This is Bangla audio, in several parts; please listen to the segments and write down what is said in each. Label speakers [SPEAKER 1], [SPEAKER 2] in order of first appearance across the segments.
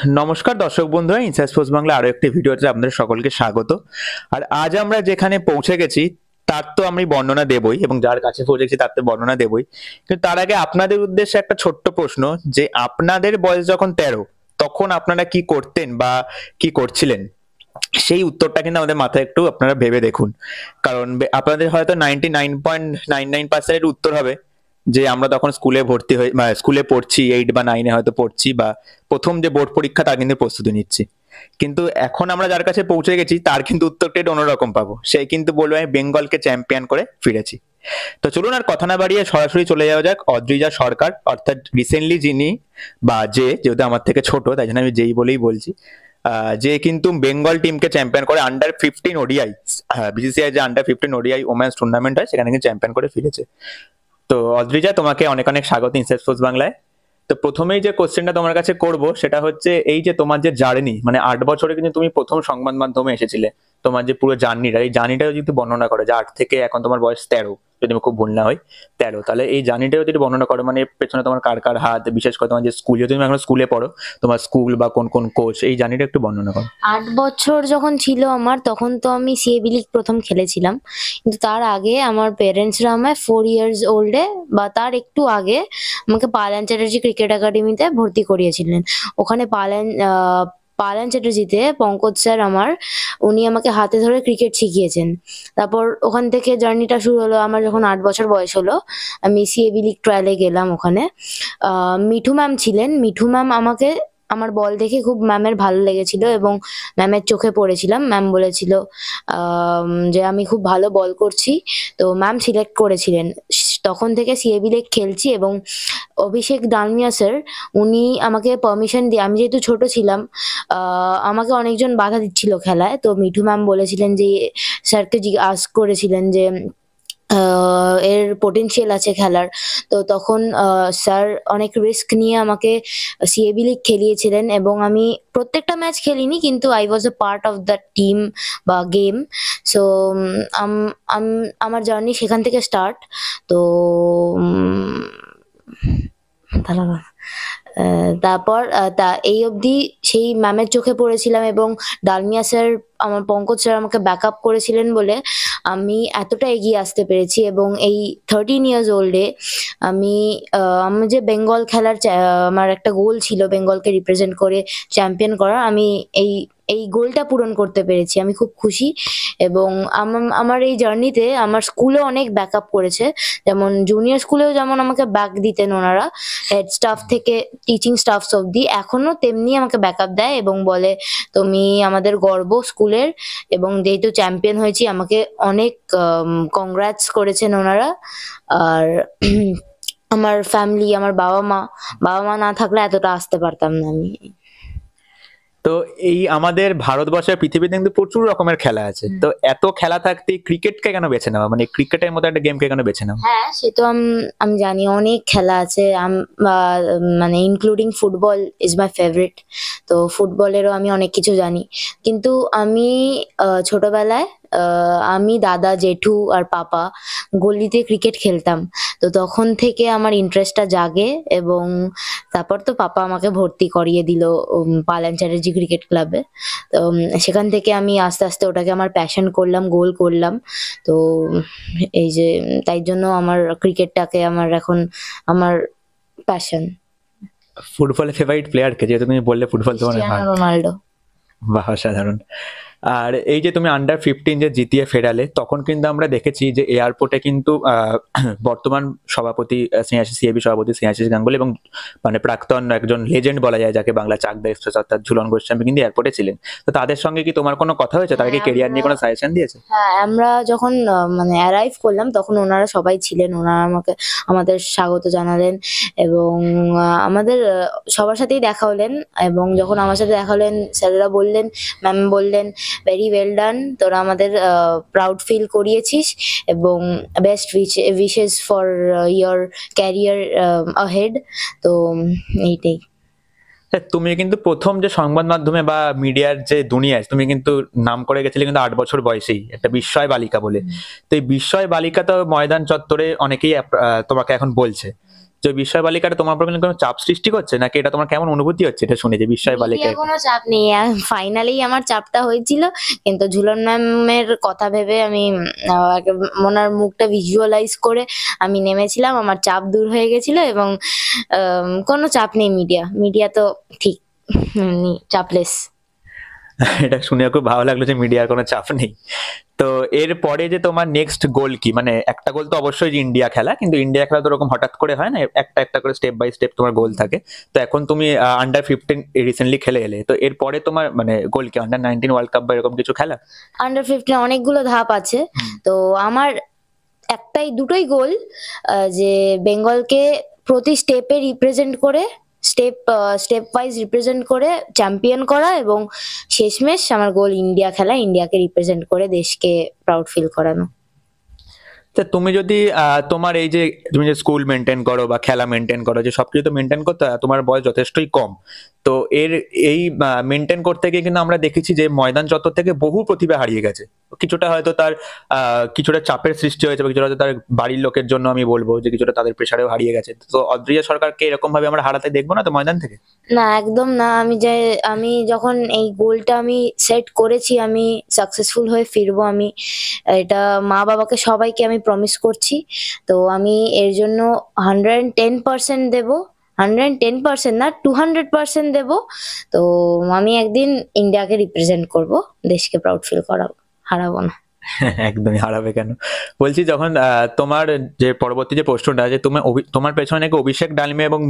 [SPEAKER 1] নমস্কার দর্শক বন্ধুরা, ইনসাইড স্পোর্টস বাংলা আরো একটি ভিডিওতে আপনাদের সকলকে স্বাগত। আর আজ আমরা যেখানে পৌঁছে গেছি তার তো আমি বর্ণনা দেবই, এবং যার কাছে পৌঁছে গেছি তার তো বর্ণনা দেবই। কিন্তু তার আগে আপনাদের উদ্দেশ্যে একটা ছোট্ট প্রশ্ন, যে আপনাদের বয়স যখন 13, তখন আপনারা কি করতেন বা কি করছিলেন, সেই উত্তরটা কিন্তু আমাদের মাথায় একটু আপনারা ভেবে দেখুন। কারণ আপনাদের হয়তো 99.99% উত্তর হবে যে আমরা তখন স্কুলে ভর্তি হয়ে স্কুলে পড়ছি, 8 বা 9-এ হয়তো পড়ছি, বা প্রথম যে বোর্ড পরীক্ষা তার কিন্তু প্রস্তুতি নিচ্ছি। কিন্তু এখন আমরা যার কাছে পৌঁছে গেছি তার কিন্তু উত্তরটা একটু অন্যরকম পাবো। সে কিন্তু বলবে আমি বেঙ্গলকে চ্যাম্পিয়ন করে ফিরেছি। তো চলুন আর কথা না বাড়িয়ে সরাসরি চলে যাওয়া যাক অদ্রিজা সরকার, অর্থাৎ রিসেন্টলি যিনি, বা যেহেতু আমার থেকে ছোট তাই জন্য আমি যেই বলেই বলছি, যে কিন্তু বেঙ্গল টিমকে চ্যাম্পিয়ন করে আন্ডার 15 ওডিআই, বিসিসিআই যে আন্ডার 15 ওডিআই ওমেন্স টুর্নামেন্ট হয় সেখানে কিন্তু চ্যাম্পিয়ন করে ফিরেছে। তো অদ্রিজা, তোমাকে অনেক অনেক স্বাগত ইনসাইড স্পোর্টস বাংলায়। তো প্রথমেই যে কোশ্চেনটা তোমার কাছে করব সেটা হচ্ছে, এই যে তোমার যে জার্নি, মানে 8 বছরে কিন্তু তুমি প্রথম সংবাদ মাধ্যমে এসেছিলে, তোমার যে পুরো জার্নিটা, এই জার্নিটা যদি একটু বর্ণনা করো, যে 8 থেকে এখন তোমার বয়স 13, যদি আমি খুব ভুল না হয় 13, তাহলে এই জার্নিটা যদি বর্ণনা করো, মানে পেছনে তোমার কার কার হাত, বিশেষ করে তোমার যে স্কুল, যদি তুমি এখন স্কুলে পড়ো, তোমার স্কুল বা কোন কোন কোচ, এই জার্নিটা একটু বর্ণনা করো।
[SPEAKER 2] 8 বছর যখন ছিল আমার, তখন তো আমি সিএবি লিগ প্রথম খেলেছিলাম। কিন্তু তার আগে আমার পেরেন্টসরা আমায় 4 ইয়ার্স ওল্ডে বা তার একটু আগে আমাকে পালান চ্যাটার্জি ক্রিকেট একাডেমিতে ভর্তি করিয়েছিলেন। ওখানে পালান চ্যাটার্জিতে পঙ্কজ স্যার উনি আমাকে হাতে ধরে ক্রিকেট শিখিয়েছেন। তারপর ওখান থেকে জার্নিটা শুরু হলো। আমার যখন 8 বছর বয়স হলো, আমি সিএবি লিগ ট্রায়ালে গেলাম। ওখানে মিঠু ম্যাম ছিলেন। মিঠু ম্যাম আমাকে, আমার বল দেখে খুব ম্যামের ভালো লেগেছিল এবং ম্যামের চোখে পড়েছিলাম। ম্যাম বলেছিল যে আমি খুব ভালো বল করছি, তো ম্যাম সিলেক্ট করেছিলেন। তখন থেকে সিএবি লিগ খেলছি। এবং অভিষেক ডালমিয়া স্যার, উনি আমাকে পারমিশন দিয়ে, আমি যেহেতু ছোট ছিলাম, আমাকে অনেকজন বাধা দিচ্ছিল খেলায়, তো মিঠু ম্যাম বলেছিলেন যে, স্যারকে আস্ক করেছিলেন যে এর পোটেনশিয়াল আছে খেলার। তো তখন স্যার অনেক রিস্ক নিয়ে আমাকে সিএবি লিগ খেলিয়েছিলেন, এবং আমি প্রত্যেকটা ম্যাচ খেলিনি, কিন্তু I was A part of the team বা গেম। সো আমার জার্নি সেখান থেকে স্টার্ট। তো দাঁড়াও। তারপর এই অবধি সেই ম্যামের চোখে পড়েছিলাম, এবং ডালমিয়া স্যার, আমার পঙ্কজ স্যার আমাকে ব্যাকআপ করেছিলেন বলে আমি এতটা এগিয়ে আসতে পেরেছি। এবং এই 13 ইয়ার্স ওল্ডে আমি আমার যে বেঙ্গল খেলার আমার একটা গোল ছিল বেঙ্গলকে রিপ্রেজেন্ট করে চ্যাম্পিয়ন করার, আমি এই এই গোলটা পূরণ করতে পেরেছি। আমি খুব খুশি। এবং আমার এই জার্নিতে আমার স্কুলে অনেক ব্যাকআপ করেছে। যেমন জুনিয়র স্কুলেও যেমন আমাকে ব্যাক দিতেন ওনারা, হেড স্টাফ থেকে টিচিং স্টাফস অব্দি, এখনো তেমনি আমাকে ব্যাকআপ দেয় এবং বলে তুমি আমাদের গর্ব স্কুলের। এবং যেহেতু চ্যাম্পিয়ন হয়েছি, আমাকে অনেক কংগ্রাটস করেছেন ওনারা। আর আমার ফ্যামিলি, আমার বাবা মা না থাকলে এতটা আসতে পারতাম না আমি।
[SPEAKER 1] তো এই আমাদের ভারতবর্ষের পৃথিবীতে কিন্তু প্রচুর রকমের খেলা আছে, তো এত খেলা থাকতে ক্রিকেটকে কেন বেছে নেওয়া, মানে ক্রিকেটের মতো একটা গেমকে কেন বেছে নেওয়া?
[SPEAKER 2] হ্যাঁ, সে তো আমি জানি অনেক খেলা আছে। মানে including football is my favourite. তো ফুটবলেরও আমি অনেক কিছু জানি। কিন্তু আমি ছোটবেলায় আমি, দাদা, জেঠু আর পাপা গলিতে ক্রিকেট খেলতাম। তো তখন থেকে আমার ইন্টারেস্টটা জাগে, এবং তারপর তো পাপা আমাকে ভর্তি করিয়ে দিল পালান চ্যাটার্জি ক্রিকেট ক্লাবে। তো সেখান থেকে আমি আস্তে আস্তে ওটাকে আমার প্যাশন করলাম, গোল করলাম। তো এই যে, তাই জন্য আমার ক্রিকেটটাকে আমার এখন আমার প্যাশন।
[SPEAKER 1] ফুটবলের ফেভারিট প্লেয়ার কে, যেহেতু তুমি বললে ফুটবল তোমার
[SPEAKER 2] ক্রিস্টিয়ানো রোনাল্ডো।
[SPEAKER 1] বাহ, অসাধারণ। আর এই যে তুমি আন্ডার 15 যে জিতিয়ে ফেরালে, তখন কিন্তু আমরা দেখেছি যে এয়ারপোর্টে কিন্তু বর্তমান সভাপতি সিএবি সভাপতি স্নেহাশিস গাঙ্গুলি, এবং মানে প্রাক্তন একজন লেজেন্ড বলা যায় যাকে, বাংলা চাকদা এক্সপ্রেস অর্থাৎ ঝুলন গোস্বামী কিন্তু এয়ারপোর্টে ছিলেন। তো তাদের সঙ্গে কি তোমার কোনো কথা হয়েছে? তারা কি
[SPEAKER 2] হ্যাঁ,
[SPEAKER 1] কেরিয়ার নিয়ে কোনো সাজেশন দিয়েছে?
[SPEAKER 2] হ্যাঁ, আমরা যখন মানে অ্যারাইভ করলাম, তখন ওনারা সবাই ছিলেন। ওনারা আমাদের স্বাগত জানালেন, এবং আমাদের সবার সাথেই দেখা হলেন। এবং যখন আমার সাথে দেখা হলেন, স্যারেরা বললেন, ম্যাম বললেন, ভেরি ওয়েল ডান, তোরা আমাদের প্রাউড ফিল করিয়েছিস, এবং best wishes for your career ahead. তো এইটাই।
[SPEAKER 1] হ্যাঁ, তুমি কিন্তু প্রথম যে সংবাদ মাধ্যমে বা মিডিয়ার যে দুনিয়ায় তুমি কিন্তু নাম করে গেছিলে কিন্তু 8 বছর বয়সেই, একটা বিস্ময় বালিকা বলে। তো এই বিস্ময় বালিকা তো ময়দান চত্বরে অনেকেই তোমাকে এখন বলছে। যে বিস্ময় বালিকাটা তোমার উপর কোনো চাপ সৃষ্টি করছে, নাকি এটা তোমার কেমন অনুভূতি হচ্ছে এটা শুনে যে বিস্ময় বালিকা?
[SPEAKER 2] মিডিয়া কোনো চাপ নেই, ফাইনালি আমার চাপটা হয়েছিল, কিন্তু ঝুলন ম্যামের কথা ভেবে আমি ওনার মুখটা ভিজুয়ালাইজ করে আমি নেমেছিলাম, আমার চাপ দূর হয়ে গেছিল এবং কোনো চাপ নেই। মিডিয়া তো ঠিক চাপলেস।
[SPEAKER 1] এটা শুনে খুব ভালো লাগলো যে মিডিয়ার কোনো চাপ নেই। তো এর পরে যে তোমার নেক্সট গোল কি? মানে একটা গোল তো অবশ্যই যে ইন্ডিয়া খেলা, কিন্তু ইন্ডিয়া খেলা তো ওরকম হঠাৎ করে হয় না, একটা একটা করে স্টেপ বাই স্টেপ তোমার গোল থাকে। তো এখন তুমি আন্ডার 15 রিসেন্টলি খেলে এলে, তো এরপরে তোমার মানে গোল কি আন্ডার 19 ওয়ার্ল্ড কাপ বা এরকম কিছু খেলা?
[SPEAKER 2] আন্ডার 15 অনেকগুলো ধাপ আছে, তো আমার দুটোই গোল, যে বেঙ্গলকে প্রতি স্টেপে রিপ্রেজেন্ট করে, স্টেপ ওয়াইজ রিপ্রেজেন্ট করে চ্যাম্পিয়ন করা, এবং শেষমেশ আমার গোল ইন্ডিয়া খেলা, ইন্ডিয়াকে রিপ্রেজেন্ট করে দেশকে প্রাউড ফিল করানো।
[SPEAKER 1] তা তুমি যদি তোমার এই যে তুমি যে স্কুল মেনটেন করো বা খেলা মেনটেন করো, যে সবকিছু তো মেনটেন করতে হয়, তোমার বয়স যথেষ্টই কম। তো এই মেনটেন করতে গিয়ে কিন্তু আমরা দেখেছি যে ময়দান চত্বর থেকে বহু প্রতিভা হারিয়ে গেছে। কিছুটা হয়তো তার কিছুটা চাপের সৃষ্টি হয়েছে, বা কিছুটা হয়তো তার বাড়ির লোকের জন্য আমি বলবো যে কিছুটা তাদের প্রেসারেও হারিয়ে গেছে। তো অদ্রিজা সরকারকে এরকম ভাবে আমরা হারাতে দেখবো না তো ময়দান থেকে?
[SPEAKER 2] না, একদম না। আমি যখন এই গোলটা আমি সেট করেছি, আমি সাকসেসফুল হয়ে ফিরবো, আমি এটা মা বাবাকে সবাইকে আমি প্রমিস করছি। তো আমি এর জন্য 110% দেবো, 110% না 200% দেবো। তো আমি একদিন ইন্ডিয়াকে রিপ্রেজেন্ট করব, দেশকে প্রাউড ফিল করাবো, হারাবো না।
[SPEAKER 1] একদমই হারাবে কেন? বলছি যখন তোমার যে পরবর্তী যে প্রশ্নটা, যে তুমি তোমার পেছনে নাকি অভিষেক ডালমিয়া এবং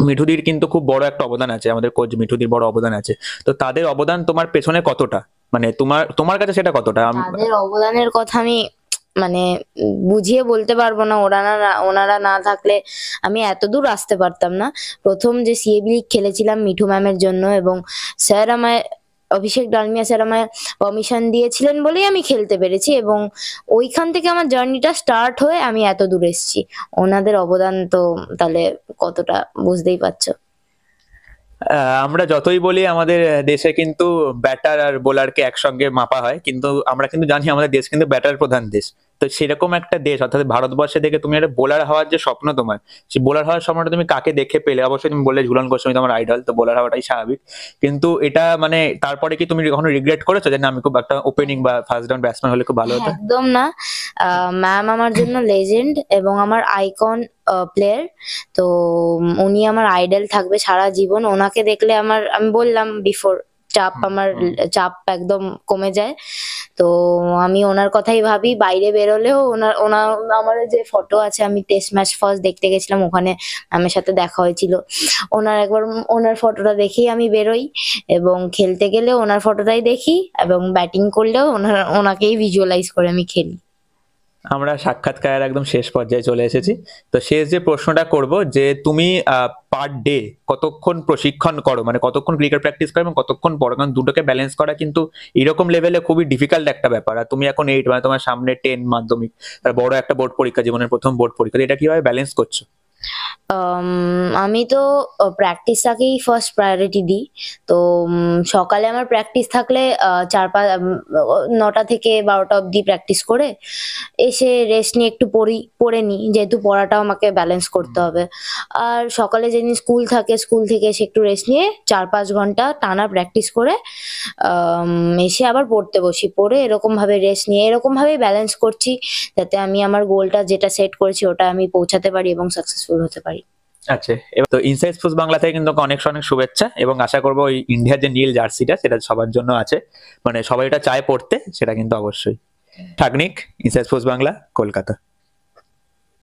[SPEAKER 1] মিঠুদির কিন্তু খুব বড় একটা অবদান আছে, আমাদের কোচ মিঠুদির বড় অবদান আছে। তো তাদের অবদান তোমার পেছনে কতটা, মানে তোমার কাছে সেটা কতটা?
[SPEAKER 2] তাদের অবদানের কথা আমি মানে বুঝিয়ে বলতে পারবো না। ওনারা না থাকলে আমি এত দূর আসতে পারতাম না। প্রথম যে সিএবি লিগ খেলেছিলাম মিঠু ম্যামের জন্য, এবং অভিষেক ডালমিয়া স্যার আমায় পারমিশন দিয়েছিলেন বলেই আমি খেলতে পেরেছি, এবং ওইখান থেকে আমার জার্নিটা স্টার্ট হয়ে আমি এত দূর এসেছি। ওনাদের অবদান তো তাহলে কতটা বুঝতেই পারছো।
[SPEAKER 1] আমরা যতই বলি আমাদের দেশে কিন্তু ব্যাটার আর বোলারকে একসঙ্গে মাপা হয়, কিন্তু আমরা কিন্তু জানি আমাদের দেশ কিন্তু ব্যাটার প্রধান দেশ। তো সেরকম একটা দেশ অর্থাৎ ভারতবর্ষে দেখে তুমি একটা বোলার হওয়ার যে স্বপ্ন তোমার, সেই বোলার হওয়ার স্বপ্নটা তুমি কাকে দেখে পেলে? অবশ্যই তুমি বললে ঝুলন গোস্বামী তোমার আইডল, তো বোলার হওয়াটাই স্বাভাবিক। কিন্তু এটা মানে তারপরে কি তুমি কখনো রিগ্রেট করেছো যে না আমি খুব একটা ওপেনিং বা ফার্স্ট ডাউন ব্যাটসম্যান হলে খুব ভালো হতো?
[SPEAKER 2] একদম না। ম্যাম আমার জন্য লেজেন্ড এবং আমার আইকন প্লেয়ার। তো উনি আমার আইডল থাকবে সারা জীবন। ওনাকে দেখলে আমি বললাম বিফোর, চাপ একদম কমে যায়। তো আমি ওনার কথাই ভাবি, বাইরে বেরোলেও ওনার আমার যে ফটো আছে, আমি টেস্ট ম্যাচ ফার্স্ট দেখতে গেছিলাম, ওখানে আমার সাথে দেখা হয়েছিল। ওনার ফটোটা দেখেই আমি বেরোই, এবং খেলতে গেলে ওনার ফটোটাই দেখি, এবং ব্যাটিং করলেও ওনাকেই ভিজুয়ালাইজ করে আমি খেলি।
[SPEAKER 1] আমরা সাক্ষাৎকারের একদম শেষ পর্যায়ে চলে এসেছি। তো শেষ যে প্রশ্নটা করব, যে তুমি পার ডে কতক্ষণ প্রশিক্ষণ করো, মানে কতক্ষণ ক্রিকেট প্র্যাকটিস করো এবং কতক্ষণ পড়ো? কারণ দুটোকে ব্যালেন্স করা কিন্তু এরকম লেভেলে খুবই ডিফিকাল্ট একটা ব্যাপার। আর তুমি এখন 8, মানে তোমার সামনে 10 মাধ্যমিক, তার বড় একটা বোর্ড পরীক্ষা, জীবনের প্রথম বোর্ড পরীক্ষা, এটা কিভাবে ব্যালেন্স করছো?
[SPEAKER 2] আমি তো প্র্যাকটিসটাকেই ফার্স্ট প্রায়োরিটি দিই। তো সকালে আমার প্র্যাকটিস থাকলে 9টা থেকে 12টা অবধি প্র্যাকটিস করে এসে রেস্ট নিয়ে একটু পড়ে নিই, যেহেতু পড়াটাও আমাকে ব্যালেন্স করতে হবে। আর সকালে যেদিন স্কুল থাকে, স্কুল থেকে এসে একটু রেস্ট নিয়ে 4-5 ঘন্টা টানা প্র্যাকটিস করে এসে আবার পড়তে বসি। পড়ে এরকম ভাবে রেস্ট নিয়ে এরকম ভাবেই ব্যালেন্স করছি, যাতে আমি আমার গোলটা যেটা সেট করেছি ওটা আমি পৌঁছাতে পারি এবং সাকসেসফুল হতে পারি।
[SPEAKER 1] আচ্ছা, এবার তো ইনসাইড স্পোর্টস বাংলা থেকে কিন্তু অনেক অনেক শুভেচ্ছা, এবং আশা করবো ওই ইন্ডিয়ার যে নীল জার্সিটা সেটা সবার জন্য আছে, মানে সবাই এটা চায় পড়তে, সেটা কিন্তু অবশ্যই। ঠাকনিক, ইনসাইড স্পোর্টস বাংলা, কলকাতা।